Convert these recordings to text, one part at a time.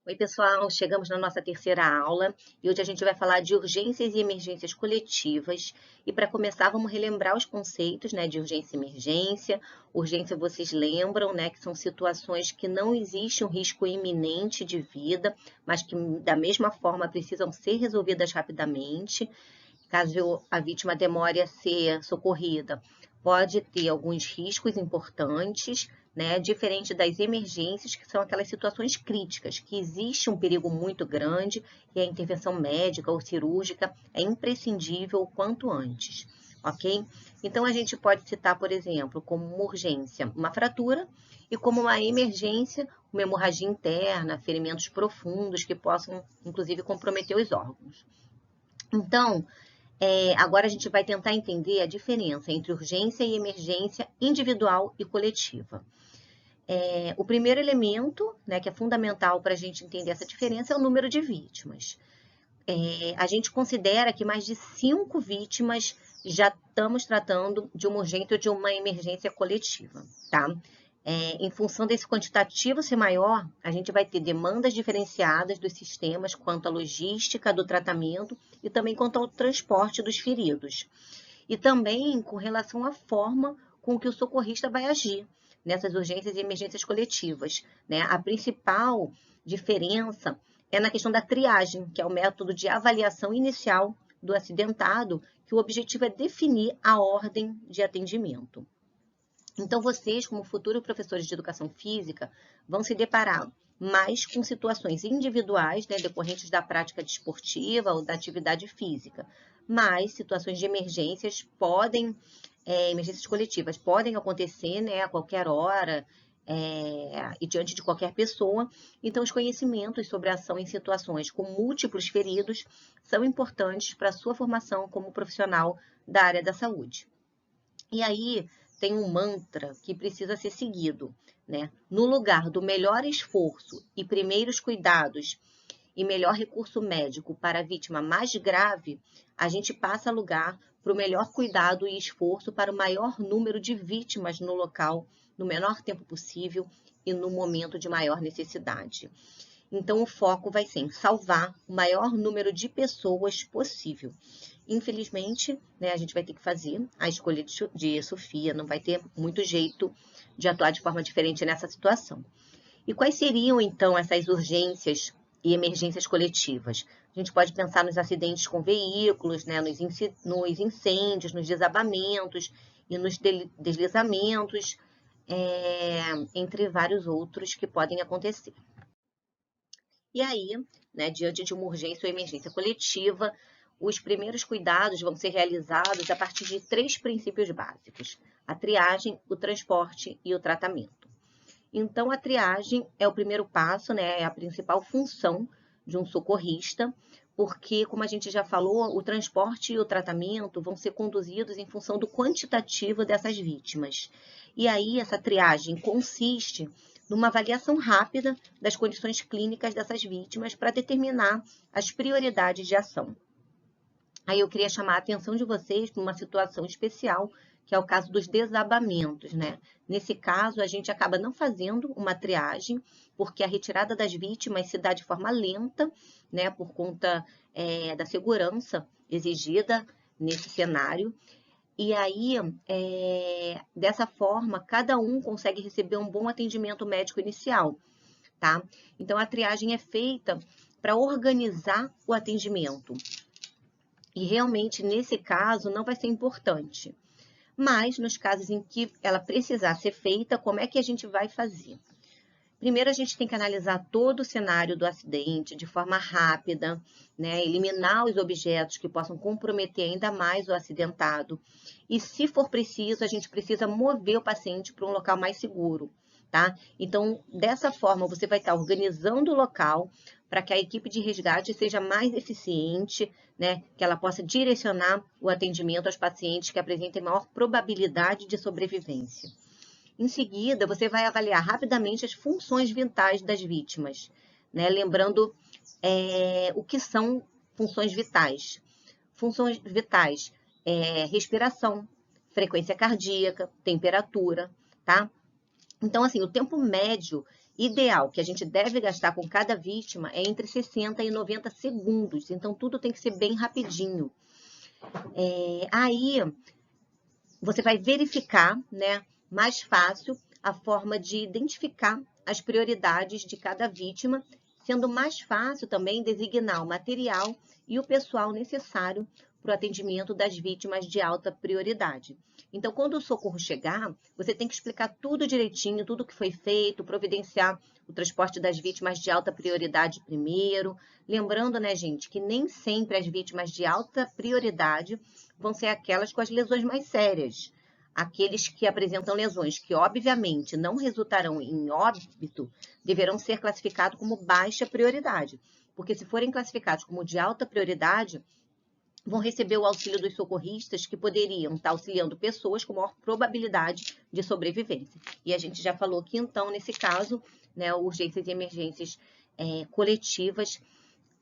Oi, pessoal, chegamos na nossa terceira aula e hoje a gente vai falar de urgências e emergências coletivas. E para começar, vamos relembrar os conceitos, né, de urgência e emergência. Urgência, vocês lembram, né, que são situações que não existe um risco iminente de vida, mas que da mesma forma precisam ser resolvidas rapidamente. Caso a vítima demore a ser socorrida, pode ter alguns riscos importantes, né? Diferente das emergências, que são aquelas situações críticas, que existe um perigo muito grande e a intervenção médica ou cirúrgica é imprescindível o quanto antes, ok? Então, a gente pode citar, por exemplo, como uma urgência, uma fratura, e como uma emergência, uma hemorragia interna, ferimentos profundos que possam, inclusive, comprometer os órgãos. Então, agora a gente vai tentar entender a diferença entre urgência e emergência individual e coletiva. O primeiro elemento, né, que é fundamental para a gente entender essa diferença, é o número de vítimas. A gente considera que mais de 5 vítimas já estamos tratando de uma urgência ou de uma emergência coletiva, tá? Em função desse quantitativo ser maior, a gente vai ter demandas diferenciadas dos sistemas quanto à logística do tratamento e também quanto ao transporte dos feridos. E também com relação à forma com que o socorrista vai agir nessas urgências e emergências coletivas, né? A principal diferença é na questão da triagem, que é o método de avaliação inicial do acidentado, que o objetivo é definir a ordem de atendimento. Então, vocês, como futuros professores de educação física, vão se deparar mais com situações individuais, né, decorrentes da prática desportiva ou da atividade física. Mas situações de emergências coletivas podem acontecer, né, a qualquer hora, e diante de qualquer pessoa. Então, os conhecimentos sobre a ação em situações com múltiplos feridos são importantes para a sua formação como profissional da área da saúde. E aí, tem um mantra que precisa ser seguido, né? No lugar do melhor esforço e primeiros cuidados e melhor recurso médico para a vítima mais grave, a gente passa a lugar para o melhor cuidado e esforço para o maior número de vítimas no local, no menor tempo possível e no momento de maior necessidade. Então, o foco vai ser em salvar o maior número de pessoas possível. Infelizmente, né, a gente vai ter que fazer a escolha de Sofia, não vai ter muito jeito de atuar de forma diferente nessa situação. E quais seriam, então, essas urgências e emergências coletivas? A gente pode pensar nos acidentes com veículos, né, nos incêndios, nos desabamentos e nos deslizamentos, entre vários outros que podem acontecer. E aí, né, diante de uma urgência ou emergência coletiva, os primeiros cuidados vão ser realizados a partir de 3 princípios básicos: a triagem, o transporte e o tratamento. Então, a triagem é o primeiro passo, né, é a principal função de um socorrista, porque, como a gente já falou, o transporte e o tratamento vão ser conduzidos em função do quantitativo dessas vítimas. E aí, essa triagem consiste numa avaliação rápida das condições clínicas dessas vítimas para determinar as prioridades de ação. Aí eu queria chamar a atenção de vocês para uma situação especial, que é o caso dos desabamentos, né? Nesse caso, a gente acaba não fazendo uma triagem, porque a retirada das vítimas se dá de forma lenta, né? Por conta da segurança exigida nesse cenário. E aí, dessa forma, cada um consegue receber um bom atendimento médico inicial, tá? Então, a triagem é feita para organizar o atendimento. E realmente, nesse caso, não vai ser importante. Mas, nos casos em que ela precisar ser feita, como é que a gente vai fazer? Primeiro, a gente tem que analisar todo o cenário do acidente de forma rápida, né? Eliminar os objetos que possam comprometer ainda mais o acidentado. E, se for preciso, a gente precisa mover o paciente para um local mais seguro, tá? Então, dessa forma, você vai estar organizando o local para que a equipe de resgate seja mais eficiente, né? Que ela possa direcionar o atendimento aos pacientes que apresentem maior probabilidade de sobrevivência. Em seguida, você vai avaliar rapidamente as funções vitais das vítimas, né? Lembrando o que são funções vitais. Funções vitais, respiração, frequência cardíaca, temperatura, tá? Então, assim, o tempo médio ideal que a gente deve gastar com cada vítima é entre 60 e 90 segundos. Então, tudo tem que ser bem rapidinho. Aí, você vai verificar, né, mais fácil a forma de identificar as prioridades de cada vítima, sendo mais fácil também designar o material e o pessoal necessário para o atendimento das vítimas de alta prioridade. Então, quando o socorro chegar, você tem que explicar tudo direitinho, tudo que foi feito, providenciar o transporte das vítimas de alta prioridade primeiro. Lembrando, né, gente, que nem sempre as vítimas de alta prioridade vão ser aquelas com as lesões mais sérias. Aqueles que apresentam lesões que, obviamente, não resultarão em óbito, deverão ser classificados como baixa prioridade. Porque se forem classificados como de alta prioridade, vão receber o auxílio dos socorristas que poderiam estar auxiliando pessoas com maior probabilidade de sobrevivência. E a gente já falou que, então, nesse caso, né, urgências e emergências coletivas,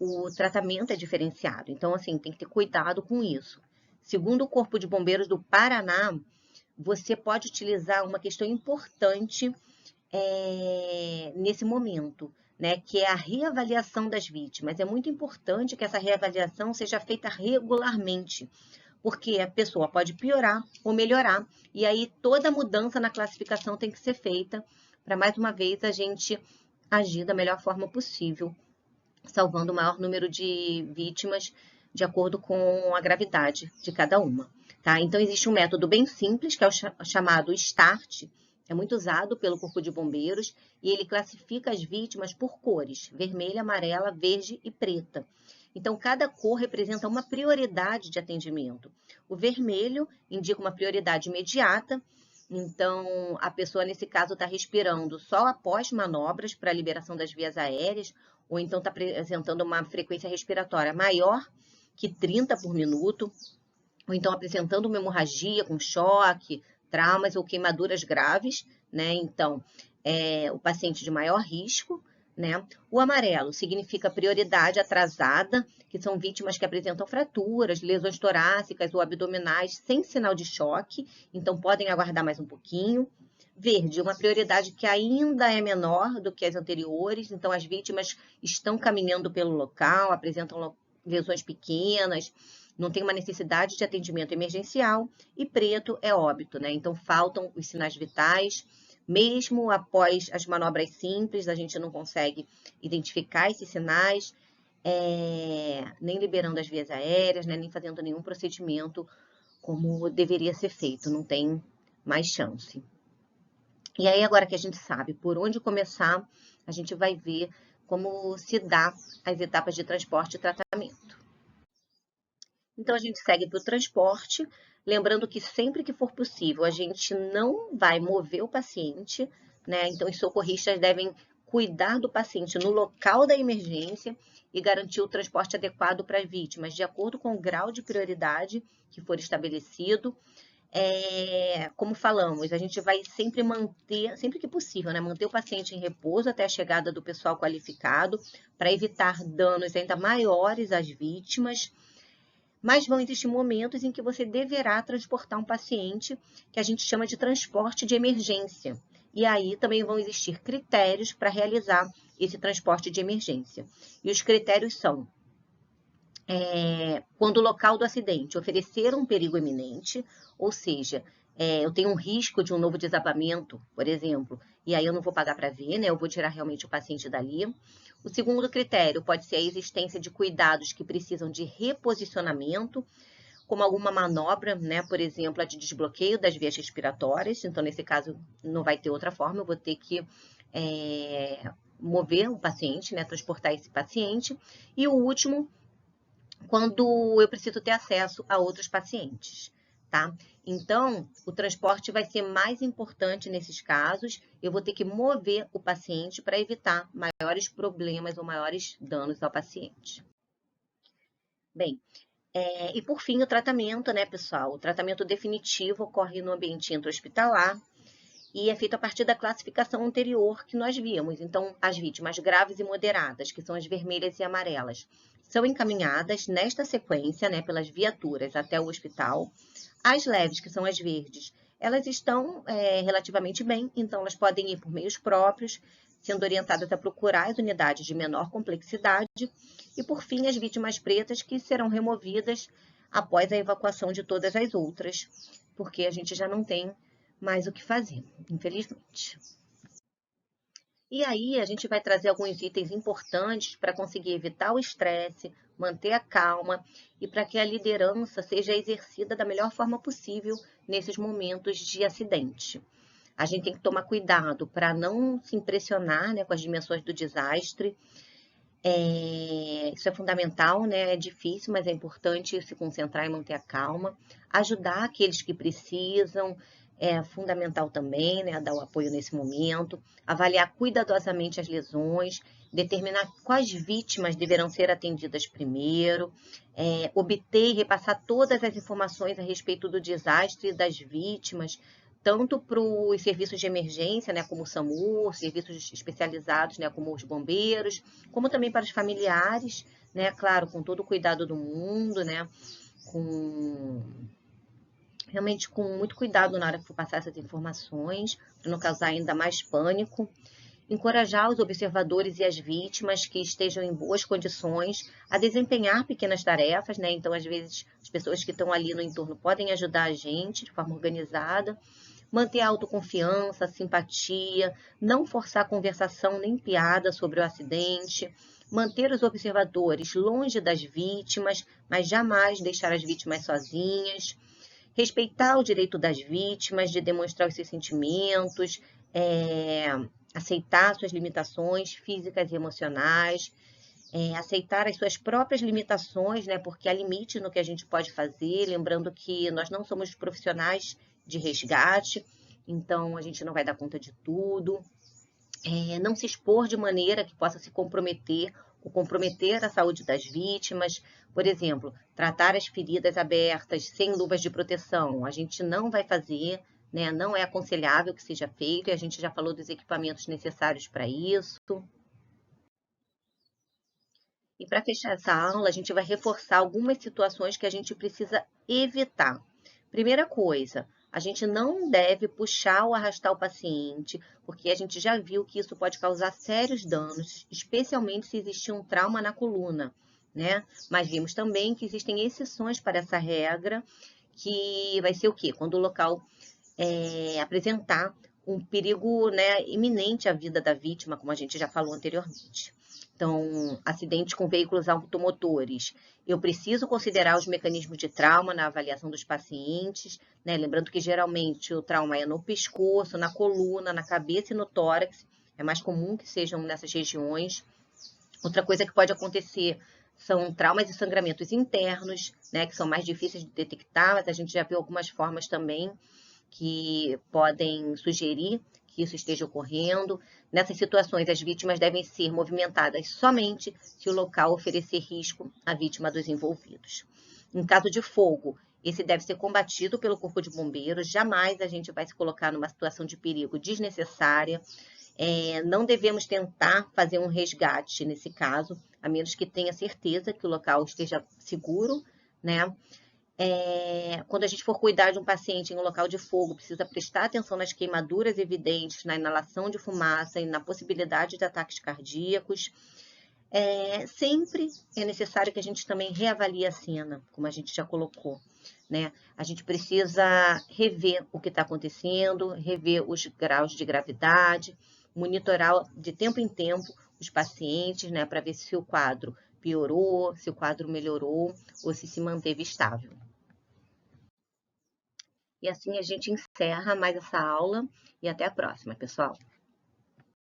o tratamento é diferenciado. Então, assim, tem que ter cuidado com isso. Segundo o Corpo de Bombeiros do Paraná, você pode utilizar uma questão importante nesse momento, né, que é a reavaliação das vítimas. É muito importante que essa reavaliação seja feita regularmente, porque a pessoa pode piorar ou melhorar, e aí toda mudança na classificação tem que ser feita para, mais uma vez, a gente agir da melhor forma possível, salvando o maior número de vítimas de acordo com a gravidade de cada uma. Tá? Então, existe um método bem simples, que é o chamado START, é muito usado pelo Corpo de Bombeiros, e ele classifica as vítimas por cores, vermelha, amarela, verde e preta. Então, cada cor representa uma prioridade de atendimento. O vermelho indica uma prioridade imediata, então a pessoa, nesse caso, está respirando só após manobras para a liberação das vias aéreas, ou então está apresentando uma frequência respiratória maior que 30 por minuto, ou então apresentando uma hemorragia com choque, traumas ou queimaduras graves, né? Então, o paciente de maior risco, né? O amarelo significa prioridade atrasada, que são vítimas que apresentam fraturas, lesões torácicas ou abdominais sem sinal de choque, então podem aguardar mais um pouquinho. Verde, uma prioridade que ainda é menor do que as anteriores, então as vítimas estão caminhando pelo local, apresentam lesões pequenas, não tem uma necessidade de atendimento emergencial, e preto é óbito, né? Então faltam os sinais vitais, mesmo após as manobras simples, a gente não consegue identificar esses sinais, nem liberando as vias aéreas, né? Nem fazendo nenhum procedimento como deveria ser feito, não tem mais chance. E aí, agora que a gente sabe por onde começar, a gente vai ver como se dá as etapas de transporte e tratamento. Então, a gente segue para o transporte, lembrando que sempre que for possível, a gente não vai mover o paciente, né? Então, os socorristas devem cuidar do paciente no local da emergência e garantir o transporte adequado para as vítimas, de acordo com o grau de prioridade que for estabelecido. Como falamos, a gente vai sempre manter, sempre que possível, né? Manter o paciente em repouso até a chegada do pessoal qualificado, para evitar danos ainda maiores às vítimas. Mas vão existir momentos em que você deverá transportar um paciente, que a gente chama de transporte de emergência. E aí também vão existir critérios para realizar esse transporte de emergência. E os critérios são: quando o local do acidente oferecer um perigo iminente, ou seja, eu tenho um risco de um novo desabamento, por exemplo, e aí eu não vou pagar para ver, né? Eu vou tirar realmente o paciente dali. O segundo critério pode ser a existência de cuidados que precisam de reposicionamento, como alguma manobra, né? Por exemplo, a de desbloqueio das vias respiratórias. Então, nesse caso, não vai ter outra forma, eu vou ter que mover o paciente, né? Transportar esse paciente. E o último, quando eu preciso ter acesso a outros pacientes, tá? Então, o transporte vai ser mais importante nesses casos. Eu vou ter que mover o paciente para evitar maiores problemas ou maiores danos ao paciente. Bem, e por fim, o tratamento, né, pessoal? O tratamento definitivo ocorre no ambiente intra-hospitalar e é feito a partir da classificação anterior que nós vimos. Então, as vítimas graves e moderadas, que são as vermelhas e amarelas, são encaminhadas nesta sequência, né, pelas viaturas até o hospital. As leves, que são as verdes, elas estão relativamente bem, então elas podem ir por meios próprios, sendo orientadas a procurar as unidades de menor complexidade e, por fim, as vítimas pretas, que serão removidas após a evacuação de todas as outras, porque a gente já não tem mais o que fazer, infelizmente. E aí a gente vai trazer alguns itens importantes para conseguir evitar o estresse, manter a calma e para que a liderança seja exercida da melhor forma possível nesses momentos de acidente. A gente tem que tomar cuidado para não se impressionar, né, com as dimensões do desastre. Isso é fundamental, né? É difícil, mas é importante se concentrar e manter a calma. Ajudar aqueles que precisam é fundamental também, né? Dar o apoio nesse momento. Avaliar cuidadosamente as lesões, determinar quais vítimas deverão ser atendidas primeiro, obter e repassar todas as informações a respeito do desastre e das vítimas, tanto para os serviços de emergência, né, como o SAMU, serviços especializados, né, como os bombeiros, como também para os familiares, né, claro, com todo o cuidado do mundo, né, realmente com muito cuidado na hora que for passar essas informações, para não causar ainda mais pânico. Encorajar os observadores e as vítimas que estejam em boas condições a desempenhar pequenas tarefas, né? Então, às vezes, as pessoas que estão ali no entorno podem ajudar a gente de forma organizada. Manter a autoconfiança, a simpatia, não forçar conversação nem piada sobre o acidente, manter os observadores longe das vítimas, mas jamais deixar as vítimas sozinhas, respeitar o direito das vítimas de demonstrar os seus sentimentos, aceitar suas limitações físicas e emocionais, aceitar as suas próprias limitações, né? Porque há limite no que a gente pode fazer, lembrando que nós não somos profissionais de resgate, então a gente não vai dar conta de tudo. Não se expor de maneira que possa se comprometer ou comprometer a saúde das vítimas. Por exemplo, tratar as feridas abertas sem luvas de proteção, a gente não vai fazer, né? Não é aconselhável que seja feito, e a gente já falou dos equipamentos necessários para isso. E para fechar essa aula, a gente vai reforçar algumas situações que a gente precisa evitar. Primeira coisa, a gente não deve puxar ou arrastar o paciente, porque a gente já viu que isso pode causar sérios danos, especialmente se existir um trauma na coluna, né? Mas vimos também que existem exceções para essa regra, que vai ser o quê? Quando o local apresentar um perigo, né, iminente à vida da vítima, como a gente já falou anteriormente. Então, acidentes com veículos automotores. Eu preciso considerar os mecanismos de trauma na avaliação dos pacientes, né? Lembrando que geralmente o trauma é no pescoço, na coluna, na cabeça e no tórax. É mais comum que sejam nessas regiões. Outra coisa que pode acontecer são traumas e sangramentos internos, né? Que são mais difíceis de detectar, mas a gente já viu algumas formas também que podem sugerir que isso esteja ocorrendo. Nessas situações, as vítimas devem ser movimentadas somente se o local oferecer risco à vítima dos envolvidos. Em caso de fogo, esse deve ser combatido pelo Corpo de Bombeiros, jamais a gente vai se colocar numa situação de perigo desnecessária. Não devemos tentar fazer um resgate nesse caso, a menos que tenha certeza que o local esteja seguro, né? Quando a gente for cuidar de um paciente em um local de fogo, precisa prestar atenção nas queimaduras evidentes, na inalação de fumaça e na possibilidade de ataques cardíacos. Sempre é necessário que a gente também reavalie a cena, como a gente já colocou, né? A gente precisa rever o que está acontecendo, rever os graus de gravidade, monitorar de tempo em tempo os pacientes, né, para ver se o quadro piorou, se o quadro melhorou ou se manteve estável. E assim a gente encerra mais essa aula e até a próxima, pessoal.